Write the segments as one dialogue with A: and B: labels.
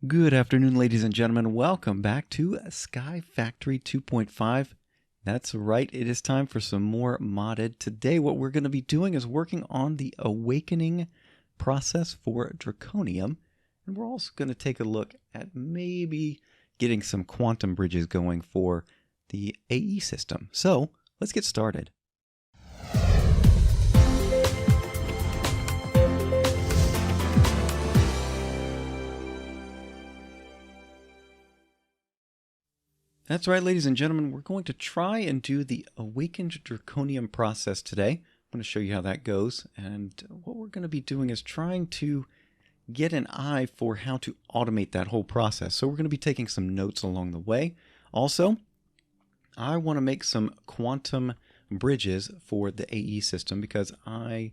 A: Good afternoon, ladies and gentlemen. Welcome back to SkyFactory 2.5. That's right, it is time for some more modded. Today, what we're going to be doing is working on the awakening process for Draconium. And we're also going to take a look at maybe getting some quantum bridges going for the AE system. So, let's get started. That's right, ladies and gentlemen, we're going to try and do the Awakened Draconium process today. I'm going to show you how that goes, and what we're going to be doing is trying to get an eye for how to automate that whole process. So we're going to be taking some notes along the way. Also, I want to make some quantum bridges for the AE system because I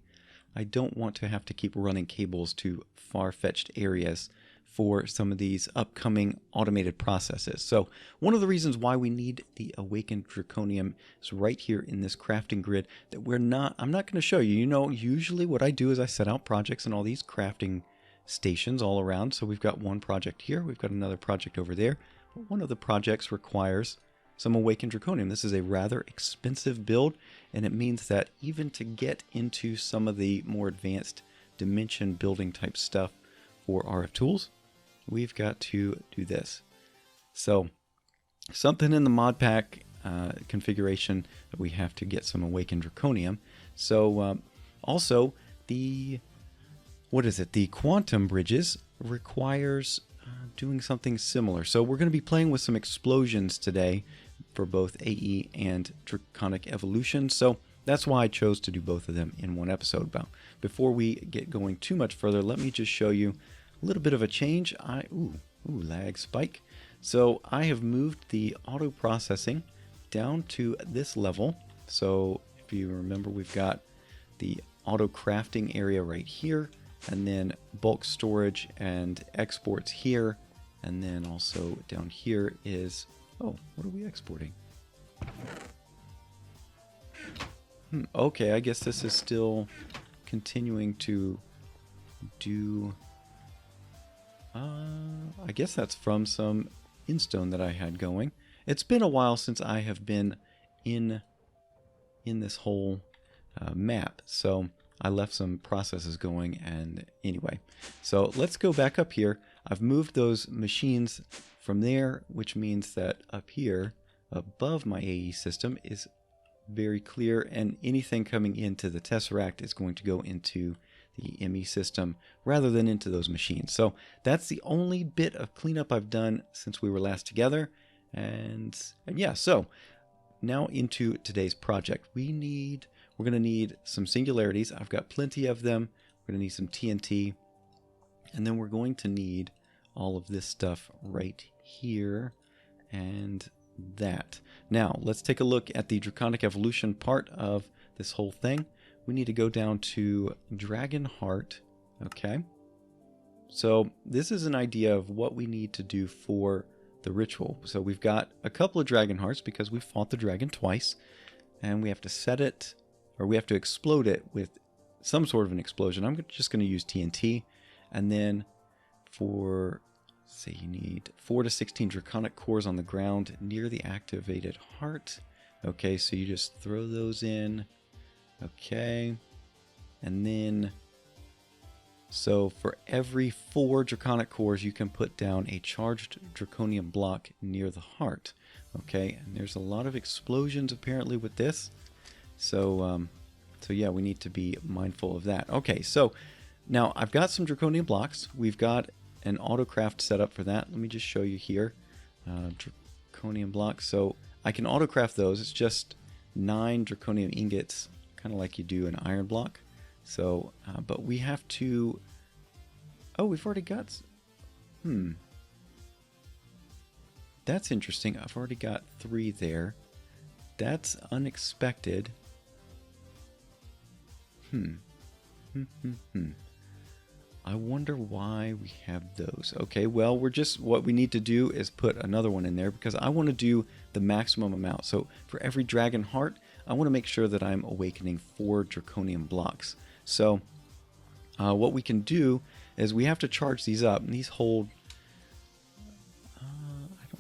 A: don't want to have to keep running cables to far-fetched areas for some of these upcoming automated processes. So one of the reasons why we need the Awakened Draconium is right here in this crafting grid that I'm not going to show you. You know, usually what I do is I set out projects in all these crafting stations all around. So we've got one project here, we've got another project over there. One of the projects requires some Awakened Draconium. This is a rather expensive build, and it means that even to get into some of the more advanced dimension building type stuff for RF tools, we've got to do this. So something in the mod pack configuration that we have to get some Awakened Draconium. So also the quantum bridges requires doing something similar. So we're going to be playing with some explosions today for both AE and Draconic Evolution. So that's why I chose to do both of them in one episode. But before we get going too much further, let me just show you a little bit of a change. Lag spike. So I have moved the auto processing down to this level. So if you remember, we've got the auto crafting area right here, and then bulk storage and exports here, and then also down here is, what are we exporting? Okay, I guess this is still continuing to do, I guess that's from some instone that I had going. It's been a while since I have been in this whole map, so I left some processes going, and anyway. So let's go back up here. I've moved those machines from there, which means that up here, above my AE system, is very clear, and anything coming into the Tesseract is going to go into the ME system rather than into those machines. So that's the only bit of cleanup I've done since we were last together. And yeah, so now into today's project. We're going to need some singularities. I've got plenty of them. We're going to need some TNT. And then we're going to need all of this stuff right here and that. Now, let's take a look at the Draconic Evolution part of this whole thing. We need to go down to Dragon Heart. Okay. So this is an idea of what we need to do for the ritual. So we've got a couple of Dragon Hearts because we fought the dragon twice. And we have to set it, or we have to explode it with some sort of an explosion. I'm just going to use TNT. And then for, say you need 4 to 16 Draconic cores on the ground near the activated heart. Okay, so you just throw those in. Okay. And then, so for every 4 Draconic cores, you can put down a charged Draconian block near the heart. Okay, and there's a lot of explosions apparently with this. So yeah, we need to be mindful of that. Okay, so now I've got some Draconian blocks. We've got an autocraft set up for that. Let me just show you here. Draconian blocks. So I can autocraft those. It's just 9 Draconium ingots, kind of like you do an iron block. So, but we have to, we've already got, that's interesting. I've already got 3 there. That's unexpected. I wonder why we have those. Okay, well, what we need to do is put another one in there because I want to do the maximum amount. So for every dragon heart, I want to make sure that I'm awakening 4 Draconian blocks. So what we can do is we have to charge these up, and these hold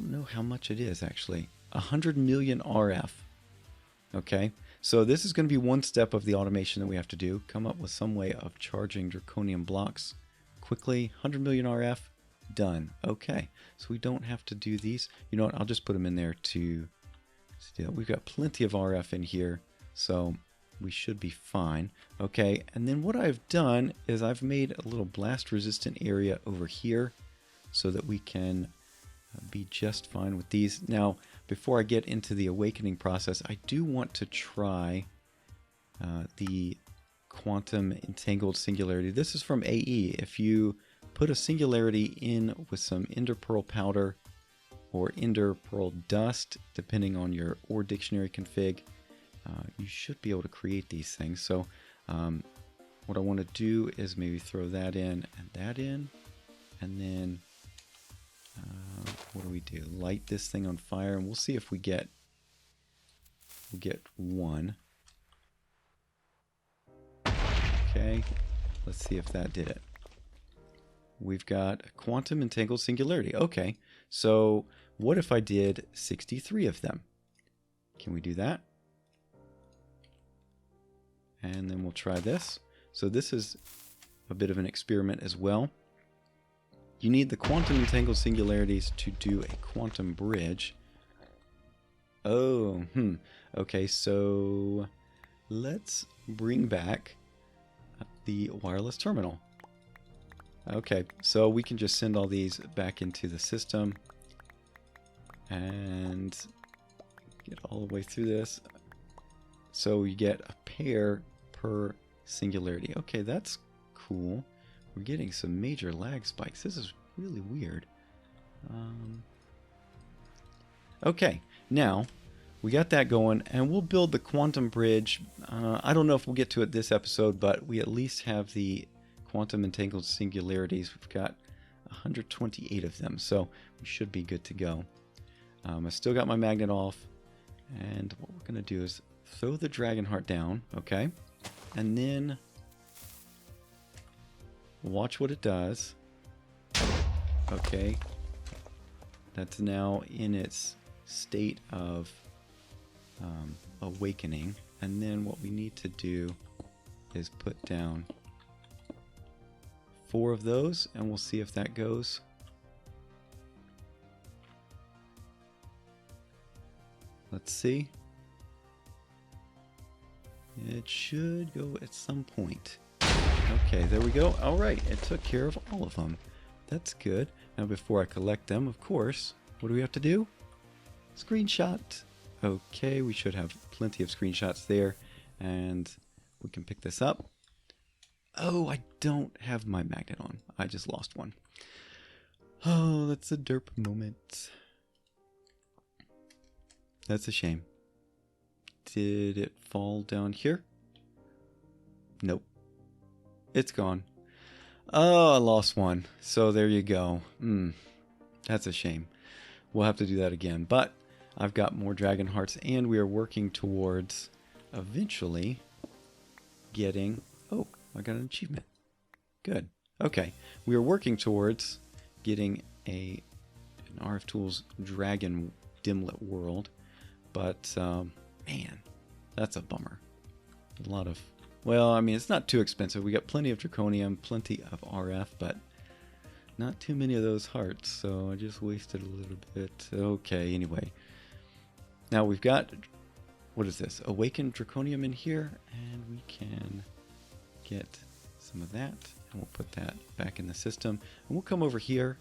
A: don't know how much it is actually. 100 million RF. Okay, so this is going to be one step of the automation that we have to do. Come up with some way of charging Draconian blocks quickly. 100 million RF, done. Okay, so we don't have to do these. You know what, I'll just put them in there to still. We've got plenty of RF in here, so we should be fine. Okay, and then what I've done is I've made a little blast resistant area over here so that we can be just fine with these. Now, before I get into the awakening process, I do want to try the quantum entangled singularity. This is from AE. If you put a singularity in with some ender pearl powder or ender pearl dust, depending on your ore dictionary config, you should be able to create these things. So what I want to do is maybe throw that in, and then what do we do? Light this thing on fire, and we'll see if we get one. Okay, let's see if that did it. We've got a quantum entangled singularity. Okay, so what if I did 63 of them? Can we do that? And then we'll try this. So this is a bit of an experiment as well. You need the quantum entangled singularities to do a quantum bridge. Oh, okay, so let's bring back the wireless terminal. Okay, so we can just send all these back into the system and get all the way through this. So you get a pair per singularity. Okay, that's cool. We're getting some major lag spikes. This is really weird. Okay, now we got that going, and we'll build the quantum bridge. I don't know if we'll get to it this episode, but we at least have the quantum entangled singularities. We've got 128 of them, so we should be good to go. I still got my magnet off, and what we're going to do is throw the dragon heart down, okay? And then watch what it does. Okay. That's now in its state of awakening. And then what we need to do is put down 4 of those, and we'll see if that goes. Let's see. It should go at some point. Okay, there we go. All right, it took care of all of them. That's good. Now, before I collect them, of course, what do we have to do? Screenshot. Okay, we should have plenty of screenshots there, and we can pick this up. Oh, I don't have my magnet on. I just lost one. Oh, that's a derp moment. That's a shame. Did it fall down here? Nope. It's gone. Oh, I lost one. So there you go. That's a shame. We'll have to do that again. But I've got more dragon hearts, and we are working towards eventually getting... Oh, I got an achievement. Good. Okay. We are working towards getting an RF Tools Dragon Dimlet World. But, man, that's a bummer. A lot of... Well, I mean, it's not too expensive. We got plenty of Draconium, plenty of RF, but not too many of those hearts, so I just wasted a little bit. Okay, anyway. Now we've got, what is this? Awakened Draconium in here, and we can get some of that, and we'll put that back in the system. And we'll come over here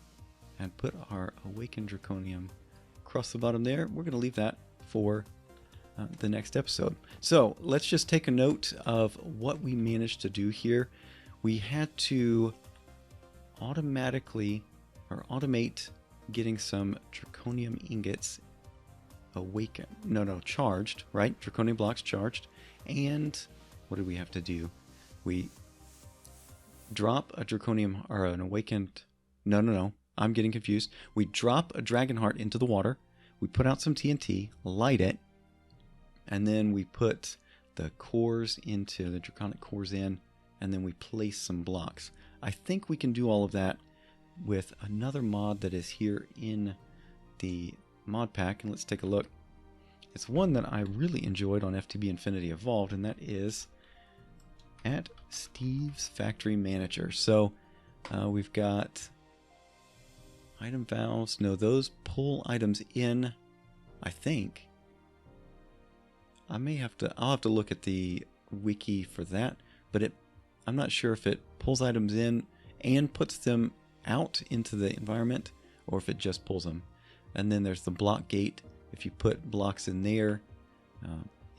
A: and put our Awakened Draconium across the bottom there. We're going to leave that for the next episode. So let's just take a note of what we managed to do here. We had to automate getting some Draconium ingots charged, right? Draconian blocks charged. And what did we have to do? We drop a Draconium or an awakened... No. I'm getting confused. We drop a dragon heart into the water. We put out some TNT, light it, and then we put the cores into the draconic cores in, and then we place some blocks. I think we can do all of that with another mod that is here in the mod pack and let's take a look. It's one that I really enjoyed on FTB Infinity Evolved, and that is at Steve's Factory Manager. So we've got item valves. No, those pull items in, I think. I'll have to look at the wiki for that, but I'm not sure if it pulls items in and puts them out into the environment, or if it just pulls them. And then there's the block gate. If you put blocks in there,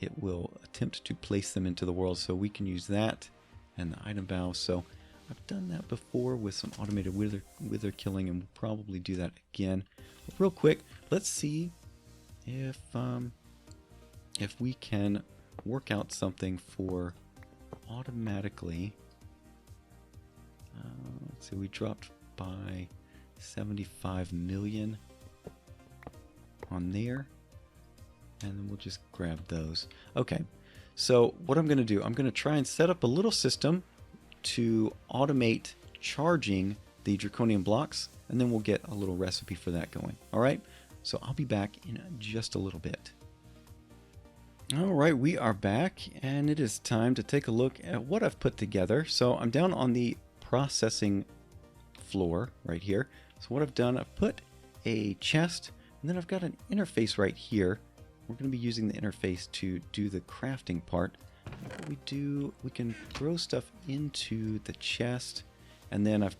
A: it will attempt to place them into the world. So we can use that and the item valve. So I've done that before with some automated wither killing, and we'll probably do that again. But real quick, let's see if we can work out something for automatically. Let's see, we dropped by 75 million on there, and then we'll just grab those. Okay, so what I'm going to do, I'm going to try and set up a little system to automate charging the Draconian blocks, and then we'll get a little recipe for that going. All right, so I'll be back in just a little bit. All right, we are back, and it is time to take a look at what I've put together. So I'm down on the processing floor right here. So what I've done, I've put a chest, and then I've got an interface right here. We're going to be using the interface to do the crafting part. What we do, we can throw stuff into the chest, and then I've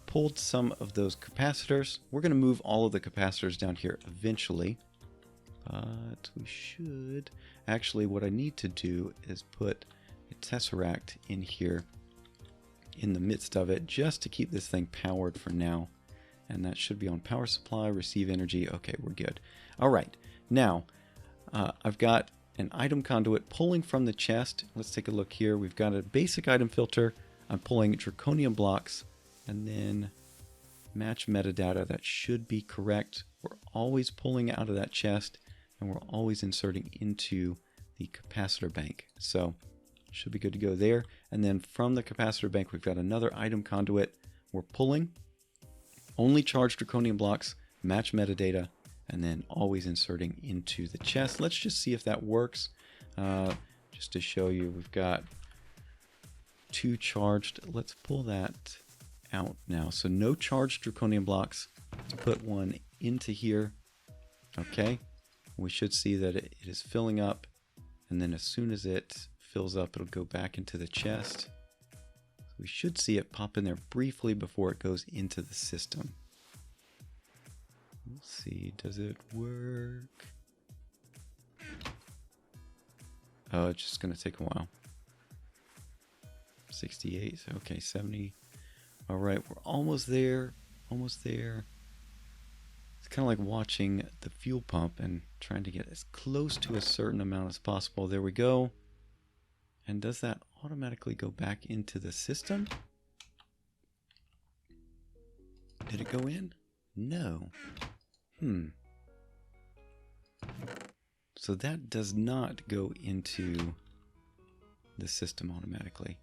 A: pulled some of those capacitors. We're going to move all of the capacitors down here eventually, but we should actually, what I need to do is put a tesseract in here in the midst of it, just to keep this thing powered for now. And that should be on power supply, receive energy. Okay, we're good. All right, now I've got an item conduit pulling from the chest. Let's take a look here. We've got a basic item filter. I'm pulling Draconian blocks, and then match metadata. That should be correct. We're always pulling out of that chest, and we're always inserting into the capacitor bank. So should be good to go there. And then from the capacitor bank, we've got another item conduit. We're pulling only charged Draconian blocks, match metadata, and then always inserting into the chest. Let's just see if that works. Just to show you, we've got 2 charged. Let's pull that out now. So no charged Draconian blocks. Let's put one into here. Okay. We should see that it is filling up. And then as soon as it fills up, it'll go back into the chest. We should see it pop in there briefly before it goes into the system. We'll see, does it work? Oh, it's just going to take a while. 68, okay, 70. All right, we're almost there, almost there. It's kind of like watching the fuel pump and trying to get as close to a certain amount as possible. There we go. And does that automatically go back into the system? Did it go in? No. So that does not go into the system automatically.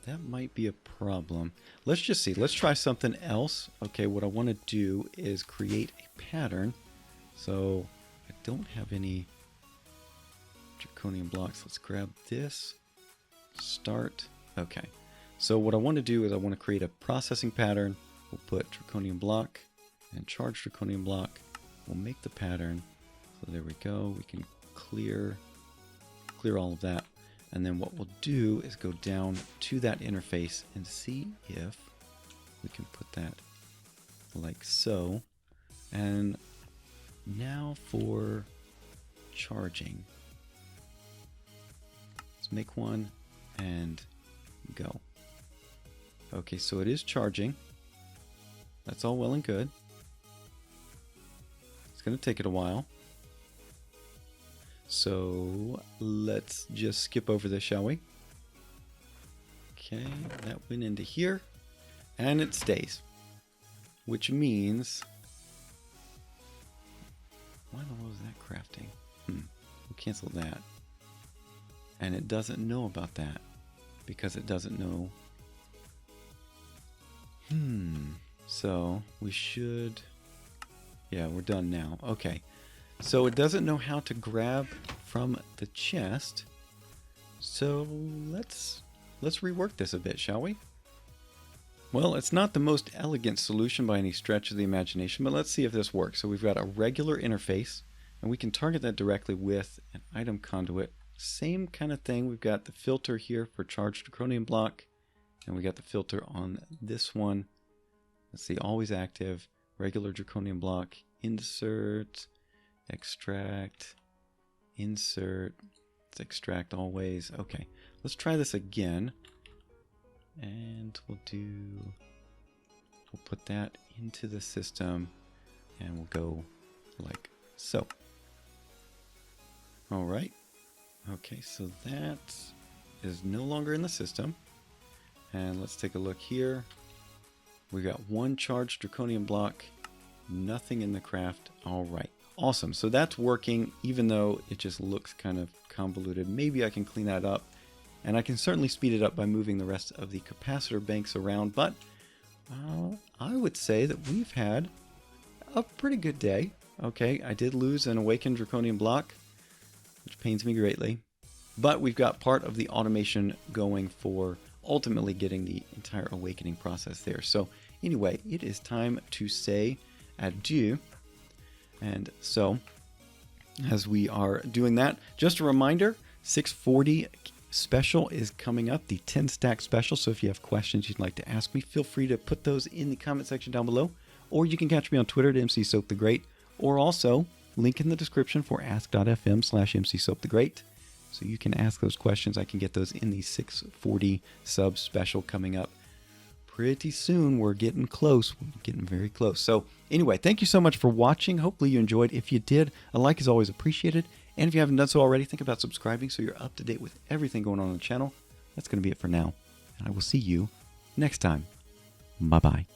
A: That might be a problem. Let's just see. Let's try something else. Okay, what I want to do is create a pattern. So I don't have any Draconian blocks. Let's grab this. Start. Okay. So what I want to do is I want to create a processing pattern. We'll put Draconian block and charge Draconian block. We'll make the pattern. So there we go. We can clear all of that. And then what we'll do is go down to that interface and see if we can put that like so. And now for charging. Let's make one and go. Okay, so it is charging. That's all well and good. It's going to take it a while. So let's just skip over this, shall we? Okay, that went into here. And it stays. Which means... Why the hell is that crafting? We'll cancel that. And it doesn't know about that. Because it doesn't know So we should, yeah, we're done now. Okay, so it doesn't know how to grab from the chest. So let's rework this a bit, shall we? Well, it's not the most elegant solution by any stretch of the imagination, but let's see if this works. So we've got a regular interface, and we can target that directly with an item conduit. Same kind of thing. We've got the filter here for charged Draconian block, and we got the filter on this one. Let's see, always active, regular Draconian block, insert, extract, insert, let's extract always. Okay, let's try this again. And we'll put that into the system, and we'll go like so. All right. Okay, so that is no longer in the system. And let's take a look here. We got one charged Draconian block, nothing in the craft. All right, awesome. So that's working, even though it just looks kind of convoluted. Maybe I can clean that up. And I can certainly speed it up by moving the rest of the capacitor banks around, but I would say that we've had a pretty good day. Okay, I did lose an awakened Draconian block, which pains me greatly, but we've got part of the automation going for ultimately getting the entire awakening process there. So anyway, it is time to say adieu. And so as we are doing that, just a reminder, 640 special is coming up, the 10 stack special. So if you have questions you'd like to ask me, feel free to put those in the comment section down below, or you can catch me on Twitter at MCSoapTheGreat, or also link in the description for ask.fm/MCSoapTheGreat. So you can ask those questions. I can get those in the 640 sub special coming up pretty soon. We're getting close. We're getting very close. So anyway, thank you so much for watching. Hopefully you enjoyed. If you did, a like is always appreciated. And if you haven't done so already, think about subscribing so you're up to date with everything going on the channel. That's going to be it for now. And I will see you next time. Bye-bye.